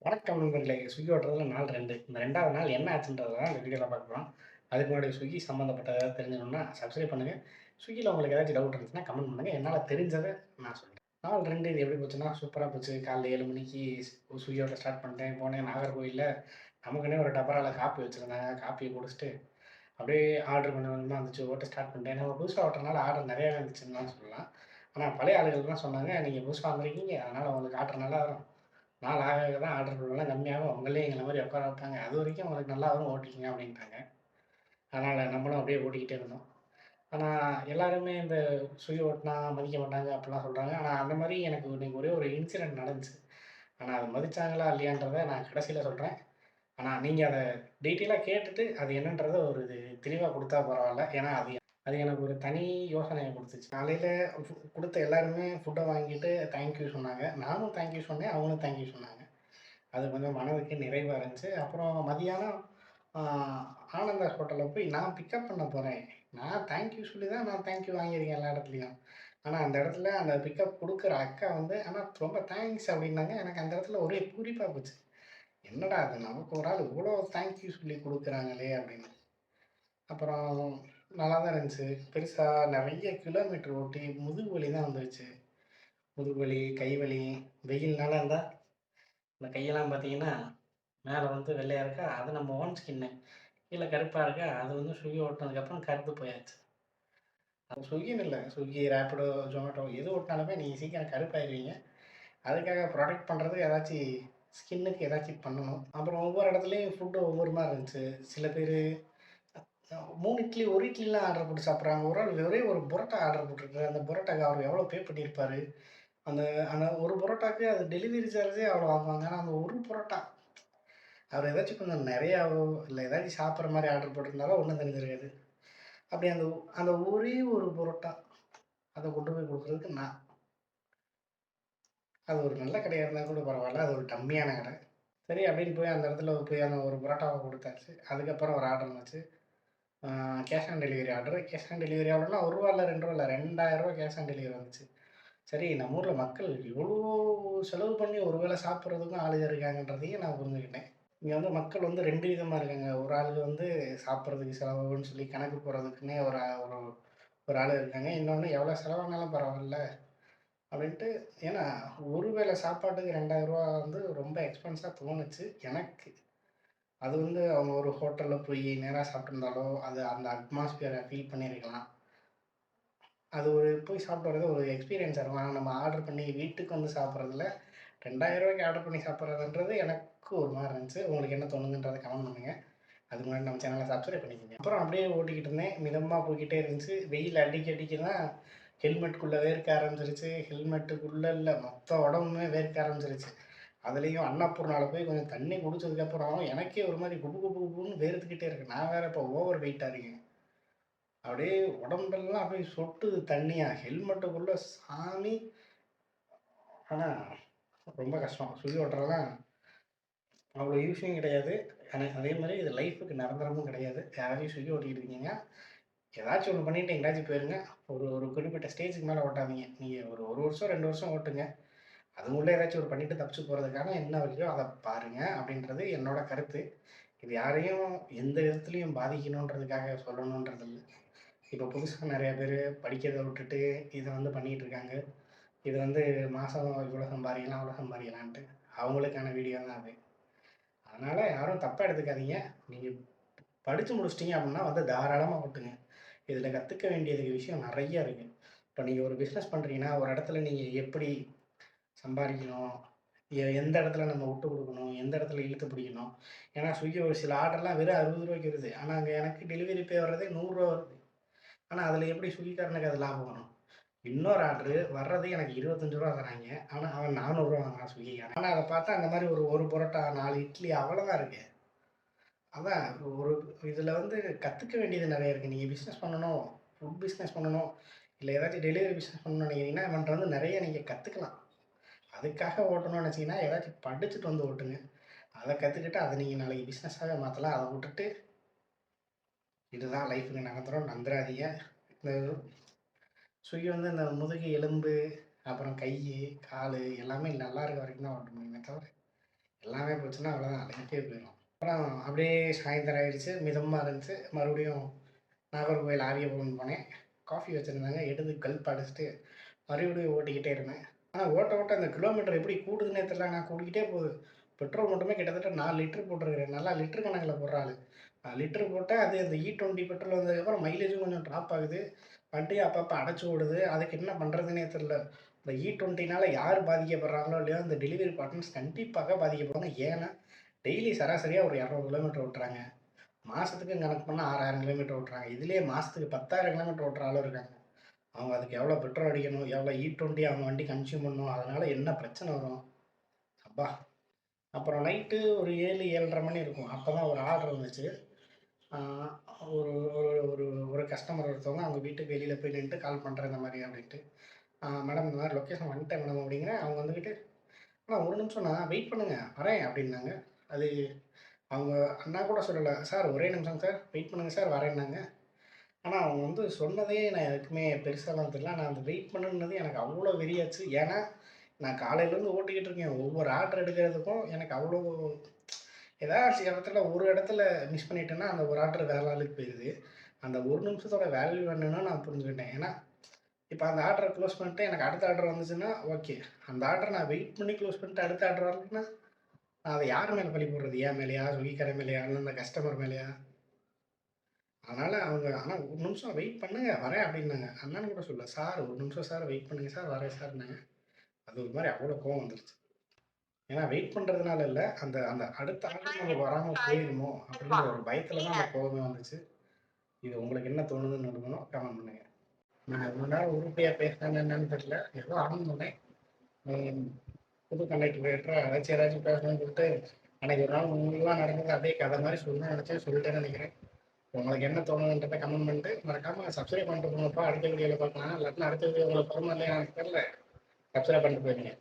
வணக்கம் நண்பர்களே! ஸ்விக்கி ஓட்டுறதுல நாள் 2. இந்த 2வது நாள் என்ன ஆச்சுன்றத தான் இந்த வீடியோல பார்க்க போறோம். அதுக்கு முன்னாடி ஸ்விக்கி சம்மந்தப்பட்ட ஏதாவது தெரிஞ்சுக்கணும்னா சப்ஸ்கிரைப் பண்ணுங்க. ஸ்விக்கில உங்களுக்கு ஏதாச்சும் டவுட் இருந்துச்சுன்னா கமெண்ட் பண்ணுங்க. என்னால தெரிஞ்சத நான் சொல்றேன். நாள் 2 இது எப்படி போச்சுன்னா, சூப்பரா போச்சு. காலைல 7 மணிக்கு ஸ்விக்கி ஓட்ட ஸ்டார்ட் பண்ணிட்டேன். போனேன் நாகர்கோவில்ல நமக்குன்னே ஒரு டபரால காப்பி வச்சிருந்தாங்க. காப்பிய குடிச்சுட்டு அப்படியே ஆர்டர் கொஞ்சம் கொஞ்சமா வந்துச்சு. ஓட்ட ஸ்டார்ட் பண்ணிட்டேன். நம்ம புதுசா ஓட்டுறனால ஆர்டர் நெறையாவே வந்துச்சுன்னு தான் சொல்லலாம். ஆனா பழைய ஆளுகள்லாம் சொன்னாங்க, "நீங்க புதுசா வந்திருக்கீங்க. அதனால உங்களுக்கு ஆர்டர் நல்லா வரும்." நாள் ஆக ஆக தான் ஆர்டர் பண்ணலாம் கம்மியாகும். அவங்களே எங்கள மாரி உட்கார வைப்பாங்க. அதுவரைக்கும் உங்களுக்கு நல்லா வரும் ஓட்டிக்கங்க அப்படின்ட்டாங்க. அதனால நம்மளும் அப்படியே ஓட்டிக்கிட்டே இருந்தோம். ஆனா எல்லாருமே இந்த ஸ்விக்கி ஓட்டுனா மதிக்க மாட்டாங்க அப்படிலாம் சொல்றாங்க. ஆனா அந்த மாரி எனக்கு இன்னைக்கு ஒரே ஒரு இன்சிடென்ட் நடந்துச்சு. ஆனா அத மதிச்சாங்களா இல்லையான்றத நான் கடைசியில சொல்றேன். ஆனா நீங்க அத டீட்டெயிலா கேட்டுட்டு அது என்னன்றத ஒரு தெளிவா குடுத்தா பரவால்ல. ஏன்னா அது அது எனக்கு ஒரு தனி யோசனைய குடுத்துச்சு. காலையில குடுத்த எல்லாருமே ஃபுட்ட வாங்கிட்டு தேங்க் யூ சொன்னாங்க. நானும் தேங்க் யூ சொன்னேன். அவங்களும் தேங்க் யூ சொன்னாங்க. அது கொஞ்சம் மனதுக்கு நிறைவா இருந்துச்சு. அப்புறம் மதியானம் ஆ ஆனந்தாஸ் ஹோட்டல்ல போய் நான் பிக்கப் பண்ண போறேன். நான் தேங்க் யூ சொல்லி தான் நான் தேங்க் யூ வாங்கியிருக்கேன் எல்லா இடத்துலயும். ஆனா அந்த இடத்துல அந்த பிக்கப் குடுக்குற அக்கா வந்து, "ஆனா ரொம்ப தேங்க்ஸ்" அப்படின்னாங்க. எனக்கு அந்த இடத்துல ஒரே பூரிப்பா போச்சு. என்னடா இது நமக்கு ஒரு ஆள் இவ்வளோ தேங்க் யூ சொல்லி குடுக்குறாங்களே அப்படின்னு. அப்புறம் நல்லா தான் இருந்துச்சு. பெருசா நெறைய கிலோமீட்டர் ஓட்டி முதுகு வலி தான் வந்துருச்சு. முதுகு வலி, கை வலி, வெயில்னால இருந்தா இந்த கையெல்லாம் பார்த்தீங்கன்னா மேல வந்து வெள்ளையா இருக்கா, அது நம்ம ஓன் ஸ்கின்னு. கீழ கருப்பா இருக்கா, அது வந்து ஸ்விக்கி ஓட்டுனதுக்கப்புறம் கருத்து போயாச்சு. அது ஸ்விக்கின்னு இல்ல. ஸ்விக்கி, ரேப்பிடோ, ஜொமேட்டோ எது ஓட்டுனாலுமே நீங்க சீக்கிரம் கருப்பாயிருவீங்க. அதுக்காக ப்ரொடெக்ட் பண்றதுக்கு ஏதாச்சு ஸ்கின்னுக்கு ஏதாச்சும் பண்ணணும். அப்புறம் ஒவ்வொரு இடத்துலயும் ஃபுட்டு ஒவ்வொரு மாரி இருந்துச்சு. சில பேரு 3 இட்லி, 1 இட்லிலாம் ஆர்டர் போட்டு சாப்பிடுறாங்க. ஒரு ஆள் ஒரே ஒரு புரோட்டா ஆர்டர் போட்டிருக்காரு. அந்த புரோட்டாக்கு அவர் எவ்வளோ பே பண்ணியிருப்பாரு? அந்த அந்த ஒரு புரோட்டாக்கு அது டெலிவரி சார்ஜே அவ்வளோ வாங்குவாங்க. ஆனா அந்த ஒரு புரோட்டா அவரு ஏதாச்சும் கொஞ்சம் நெறையாவோ, இல்ல ஏதாச்சும் சாப்பிடுற மாரி ஆர்டர் போட்டிருந்தாலோ ஒண்ணும் தெரிஞ்சிருக்காது. அப்படி அந்த அந்த ஒரே ஒரு புரோட்டா, அத கொண்டு போய் குடுக்குறதுக்கு நான் அது ஒரு நல்ல கடையா இருந்தா கூட பரவால்ல. அது ஒரு டம்மியான கடை. சரி அப்படின்னு போய் அந்த இடத்துல போய் அந்த ஒரு புரோட்டாவ குடுத்தாச்சு. அதுக்கப்புறம் ஒரு ஆர்டர் வந்துச்சு. ஆ cash on delivery order. Cash on delivery எவ்வளோன்னா ரூ. 1 இல்ல ரூ. 2 இல்ல ரூ. 2000 கேஷ் ஆன் டெலிவரி வந்துச்சு. சரி நம்ம ஊர்ல மக்கள் இவ்வளோ செலவு பண்ணி ஒரு வேள சாப்பிடுறதுக்கும் ஆளுங்க இருக்காங்கன்றதையும் நான் புரிஞ்சுக்கிட்டேன். இங்க வந்து மக்கள் வந்து 2 விதமா இருக்காங்க. ஒரு ஆளுங்க வந்து சாப்பிடுறதுக்கு செலவாகும்ன்னு சொல்லி கணக்கு போடுறதுக்குன்னே ஒரு ஒரு ஆளு இருக்காங்க. இன்னொன்னு எவ்வளோ செலவானாலும் பரவால்ல அப்படின்ட்டு ஏன்னா, ஒரு வேள சாப்பாட்டுக்கு ரூ. 2000 வந்து ரொம்ப எக்ஸ்பென்ஸா தோணுச்சு எனக்கு. அது வந்து அவங்க ஒரு ஹோட்டல்ல போய் நேரா சாப்பிட்டுருந்தாலோ, அது அந்த அட்மாஸ்பியர ஃபீல் பண்ணியிருக்கலாம். அது ஒரு போய் சாப்பிட்டு வரது ஒரு எக்ஸ்பீரியன்ஸா இருக்கும். ஆனா நம்ம ஆர்டர் பண்ணி வீட்டுக்கு வந்து சாப்பிடுறதுல ரூ. 2000க்கு ஆர்டர் பண்ணி சாப்பிடுறதுன்றது எனக்கு ஒரு மாரி இருந்துச்சு. உங்களுக்கு என்ன தோணுதுன்றத கமெண்ட் பண்ணுங்க. அதுக்கு முன்னாடி நம்ம சேனலை சப்ஸ்கிரைப் பண்ணிக்கோங்க. அப்புறம் அப்படியே ஓட்டிக்கிட்டு இருந்தேன். மிதமா போய்க்கிட்டே இருந்துச்சு. வெயில் அடிக்க அடிக்க தான் ஹெல்மெட்குள்ள வேர்க்க ஆரம்பிச்சிருச்சு. ஹெல்மெட்டுக்குள்ள இல்ல, மொத்த உடம்புமே வேர்க்க ஆரம்பிச்சிருச்சு. அதுலயும் அன்னப்பூர்ணால போய் கொஞ்சம் தண்ணி குடிச்சதுக்கப்புறம் எனக்கே ஒரு மாரி குபு குபு குபுன்னு வேர்த்துக்கிட்டே இருக்கு. நான் வேற இப்போ ஓவர் வெயிட்டா இருக்கேன். அப்படியே உடம்பெல்லாம் அப்படியே சொட்டுது தண்ணியா. ஹெல்மெட்டுக்குள்ள சாமி! ஆனா ரொம்ப கஷ்டம். ஸ்விக்கி ஓட்டுறதெல்லாம் அவ்வளோ யூஸியும் கிடையாது. ஆனா அதே மாரி இது லைஃப்‌க்கு நிரந்தரமும் கிடையாது. யாராச்சும் ஸ்விக்கி ஓட்டிக்கிட்டு இருக்கீங்க ஏதாச்சும் ஒண்ணு பண்ணிட்டு எங்கேயாச்சும் போயிருங்க. ஒரு ஒரு குறிப்பிட்ட ஸ்டேஜ்‌க்கு மேல ஓட்டாதீங்க. நீங்க ஒரு 1 வருஷம், 2 வருஷம் ஓட்டுங்க. அதுக்குள்ள ஏதாச்சும் ஒரு பண்ணிட்டு தப்பிச்சு போறதுக்கான என்ன வழியோ அத பாருங்க அப்படின்றது என்னோட கருத்து. இது யாரையும் எந்த விதத்திலயும் பாதிக்கணுன்றதுக்காக சொல்லணுன்றது இல்ல. இப்ப புதுசா நெறைய பேரு படிக்கிறத விட்டுட்டு இத வந்து பண்ணிட்டு இருக்காங்க. இது வந்து மாசம் இவ்வளோ சம்பாரிக்கலாம், அவ்வளோ சம்பாரிக்கலான்ட்டு. அவங்களுக்கான வீடியோ தான் அது. அதனால யாரும் தப்பா எடுத்துக்காதீங்க. நீங்க படிச்சு முடிச்சுட்டீங்க அப்படின்னா வந்து தாராளமா ஓட்டுங்க. இதில கத்துக்க வேண்டியது விஷயம் நெறைய இருக்கு. இப்ப நீங்க ஒரு பிசினஸ் பண்றீங்கன்னா, ஒரு இடத்துல நீங்க எப்படி சம்பாரிக்கணும்? எந்த இடத்துல நம்ம விட்டு குடுக்கணும்? எந்த இடத்துல இழுத்து பிடிக்கணும்? ஏன்னா ஸ்விக்கி ஒரு சில ஆர்டர்லாம் வெறும் ரூ. 60க்கு வருது. ஆனா அங்க எனக்கு டெலிவரி பே வர்றதே ரூ. 100 வருது. ஆனா அதில எப்படி ஸ்விக்கிக்காரனுக்கு அது லாபம் வரும்? இன்னொரு ஆர்டரு வர்றது எனக்கு ரூ. 25 தராய்ங்க. ஆனா அவன் ரூ. 400 வாங்குறான் ஸ்விக்கிக்காரன். ஆனா அத பார்த்தா அந்த மாரி ஒரு பரோட்டா, 4 இட்லி அவ்வளோதான் இருக்கு. அதான் ஒரு இதில வந்து கத்துக்க வேண்டியது நெறைய இருக்கு. நீங்க பிசினஸ் பண்ணணும், ஃபுட் பிசினஸ் பண்ணணும், இல்ல ஏதாச்சும் டெலிவரி பிசினஸ் பண்ணணும்னு நெனைக்கிறீங்கன்னா, இவன்ட்ட வந்து நெறைய நீங்க கத்துக்கலாம். அதுக்காக ஓட்டணும்னு நெனச்சீங்கன்னா, ஏதாச்சும் படிச்சுட்டு வந்து ஓட்டுங்க. அத கத்துக்கிட்டு அத நீங்க நாளைக்கு பிசினஸாவே மாத்தலாம். அத வுட்டுட்டு, இதுதான் லைஃப்‌க்கு நிரந்தரம் நந்துராதீங்க. இந்த ஸ்விக்கி வந்து இந்த முதுகு எலும்பு, அப்புறம் கையி, காலு எல்லாமே நல்லா இருக்க வரைக்கும் தான் ஓட்ட முடியுமே தவிர, எல்லாமே போச்சுன்னா அவ்வளோதான் லைஃபே போயிடும். அப்புறம் அப்படியே சாயந்தரம் ஆயிடுச்சு. மிதமா இருந்துச்சு. மறுபடியும் நாகர்கோவில் ஆரியபவன் போனேன். காஃபி வச்சிருந்தாங்க. எடுத்து கல்ப் அடிச்சுட்டு மறுபடியும் ஓட்டிக்கிட்டே இருந்தேன். ஆனா ஓட்ட அந்த கிலோமீட்டர் எப்படி கூடுதுன்னே தெரியல. ஆனா கூடிக்கிட்டே போகுது. பெட்ரோல் மட்டுமே கிட்டத்தட்ட 4 லிட்டர் போட்டிருக்கிறேன். நல்லா லிட்டர் கணக்குல போடுற ஆளு. லிட்டர் போட்டா அது அந்த E20 பெட்ரோல் வந்ததுக்கப்புறம் மைலேஜும் கொஞ்சம் ட்ராப் ஆகுது. வண்டியும் அப்பப்போ அடைச்சு ஓடுது. அதுக்கு என்ன பண்ணுறதுன்னே தெரியல. இந்த E20னால யார் பாதிக்கப்படுறாங்களோ இல்லையோ, அந்த டெலிவரி பார்ட்னர்ஸ் கண்டிப்பாக பாதிக்கப்படுவாங்க. ஏன்னா, டெய்லி சராசரியா ஒரு 200 கிலோமீட்டர் ஓட்டுறாங்க. மாசத்துக்கு கணக்கு பண்ணா 6000 கிலோமீட்டர் ஓட்டுறாங்க. இதுலயே மாசத்துக்கு 10,000 கிலோமீட்டர் ஓட்டுற ஆளும் இருக்காங்க. அவங்க அதுக்கு எவ்வளோ பெட்ரோல் அடிக்கணும், எவ்வளோ E20 அவங்க வண்டி கன்சியூம் பண்ணணும், அதனால என்ன பிரச்சனை வரும்? அப்பா! அப்புறம் நைட்டு ஒரு 7, 7:30 மணி இருக்கும். அப்பதான் ஒரு ஆர்டர் வந்துச்சு. ஆ ஒரு ஒரு ஒரு ஒரு கஸ்டமர் ஒருத்தவங்க அவங்க வீட்டுக்கு வெளியில போய் நின்னுட்டு கால் பண்றேன் இந்த மாரி அப்படின்ட்டு. மேடம் இந்த மாரி லொகேஷன் வந்துட்டேன் மேடம் அப்படிங்கிறேன். அவங்க வந்துகிட்டு, அண்ணா ஒரு நிமிஷம்ண்ணா வெயிட் பண்ணுங்க வரேன் அப்படின்னாங்க. அது அவங்க அண்ணா கூட சொல்லல. சார் ஒரே நிமிஷம் சார் வெயிட் பண்ணுங்க சார் வரேன்னாங்க. ஆனா, அவங்க வந்து சொன்னதே நான் எதுக்குமே பெருசாலாம் தெரியல. நான் அந்த வெயிட் பண்ணுனது எனக்கு அவ்ளோ வெறியாச்சு. ஏன்னா, நான் காலையிலேருந்து ஓட்டிக்கிட்டு இருக்கேன். ஒவ்வொரு ஆர்டர் எடுக்கிறதுக்கும் எனக்கு அவ்ளோ ஏதாச்சும் இடத்துல ஒரு இடத்துல மிஸ் பண்ணிட்டேன்னா, அந்த ஒரு ஆர்டர் வேற ஆளுக்கு போயிருது. அந்த ஒரு நிமிஷத்தோட வேல்யூ என்னன்னு நான் புரிஞ்சுக்கிட்டேன். ஏன்னா, இப்ப அந்த ஆர்டர க்ளோஸ் பண்ணிட்டு எனக்கு அடுத்த ஆர்டர் வந்துச்சுன்னா, ஓகே. அந்த ஆர்டர நான் வெயிட் பண்ணி க்ளோஸ் பண்ணிட்டு அடுத்த ஆர்டர் வரலன்னா, நான் அத யார் மேல பழி போடுறது? என் மேலயா? ஸ்விக்கிக்காரன் மேலயா? இல்ல அந்த கஸ்டமர் மேலயா? அதனால அவங்க ஆனா ஒரு நிமிஷம் வெயிட் பண்ணுங்க வரேன் அப்படின்னாங்க. அண்ணான்னு கூட சொல்லல. சார் ஒரு நிமிஷம் சார் வெயிட் பண்ணுங்க சார் வரேன் சார்ன்னாங்க. அது ஒரு மாரி அவ்வளோ கோவம் வந்துருச்சு. ஏன்னா வெயிட் பண்றதுனால இல்ல. அந்த அந்த அடுத்த ஆர்டர் நமக்கு வராம போயிருமோ அப்படின்ற ஒரு பயத்துல தான் அந்த கோவமே வந்துச்சு. இது உங்களுக்கு என்ன தோணுதுன்னு இருக்கணும் கமெண்ட் பண்ணுங்க. நான் இவ்வளோ நேரம் உருப்படியா பேசினேன்னு என்னன்னு தெரியல. ஏதோ ஆரம்பிச்சோனே ம் புது கண்டக்டர் ஏதாச்சும் பேசணும்னு சொல்லிட்டு அன்னைக்கு ஒரு நாள் முழுவா நடந்தது அப்படியே கதை மாரி சொல்லணும்னு நினைச்சேன் சொல்லிட்டேன்னு நினைக்கிறேன். உங்களுக்கு என்ன தோணுதுன்றத கமெண்ட் பண்ணிட்டு மறக்காம சப்ஸ்கிரைப் பண்ணிட்டு போங்கப்பா. அடுத்த வீடியோல பார்க்கலாம். இல்லாட்டினா அடுத்த வீடியோ உங்களுக்கு வருமா இல்லையா எனக்கு தெரியல. சப்ஸ்கிரைப் பண்ணிட்டு போயிருங்க.